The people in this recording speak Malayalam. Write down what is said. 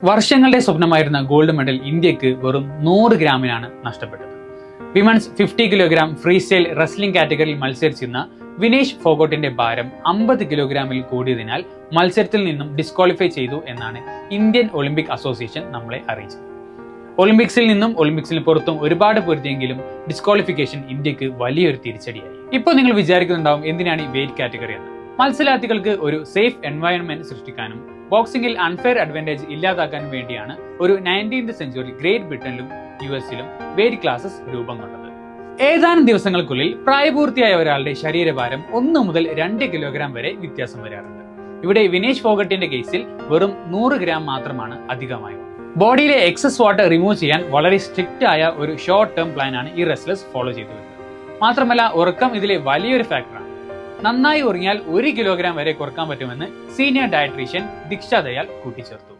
വർഷങ്ങളുടെ സ്വപ്നമായിരുന്ന ഗോൾഡ് മെഡൽ ഇന്ത്യക്ക് വെറും 100 ഗ്രാമിനാണ് നഷ്ടപ്പെട്ടത്. Women's 50 kilogram free style wrestling കാറ്റഗറിയിൽ മത്സരിച്ചിരുന്ന വിനേഷ് ഫോഗോട്ടിന്റെ ഭാരം 50 കിലോഗ്രാമിൽ കൂടിയതിനാൽ മത്സരത്തിൽ നിന്നും ഡിസ്ക്വാളിഫൈ ചെയ്തു എന്നാണ് ഇന്ത്യൻ ഒളിമ്പിക് അസോസിയേഷൻ നമ്മളെ അറിയിച്ചത്. ഒളിമ്പിക്സിൽ നിന്നും ഒളിമ്പിക്സിന് പുറത്തും ഒരുപാട് പൊരുതിയെങ്കിലും ഡിസ്ക്വാളിഫിക്കേഷൻ ഇന്ത്യക്ക് വലിയൊരു തിരിച്ചടിയായി. ഇപ്പോൾ നിങ്ങൾ വിചാരിക്കുന്നുണ്ടാവും എന്തിനാണ് ഈ വെയിറ്റ് കാറ്റഗറി എന്ന്. മത്സരാർത്ഥികൾക്ക് ഒരു സേഫ് എൻവയൺമെന്റ് സൃഷ്ടിക്കാനും ബോക്സിംഗിൽ അൺഫെയർ അഡ്വാൻറ്റേജ് ഇല്ലാതാക്കാനും വേണ്ടിയാണ് ഒരു 19th സെഞ്ചുറി ഗ്രേറ്റ് ബ്രിട്ടനിലും US-ലും വെയിറ്റ് ക്ലാസസ് രൂപം കൊണ്ടത്. ഏതാനും ദിവസങ്ങൾക്കുള്ളിൽ പ്രായപൂർത്തിയായ ഒരാളുടെ ശരീരഭാരം 1 മുതൽ 2 കിലോഗ്രാം വരെ വ്യത്യാസം വരാറുണ്ട്. ഇവിടെ വിനേഷ് ഫോഗട്ടിന്റെ കേസിൽ വെറും 100 ഗ്രാം മാത്രമാണ് അധികമായത്. ബോഡിയിലെ എക്സസ് വാട്ടർ റിമൂവ് ചെയ്യാൻ വളരെ സ്ട്രിക്റ്റ് ആയ ഒരു ഷോർട്ട് ടേം പ്ലാൻ ആണ് ഈ റെസ്ലേഴ്സ് ഫോളോ ചെയ്തു വരുന്നത്. മാത്രമല്ല ഉറക്കം ഇതിലെ വലിയൊരു ഫാക്ടറാണ്. നന്നായി ഉറങ്ങിയാൽ 1 കിലോഗ്രാം വരെ കുറക്കാൻ പറ്റുമെന്ന് സീനിയർ ഡയറ്റീഷ്യൻ ദീക്ഷ ദയാൽ കൂട്ടിച്ചേർത്തു.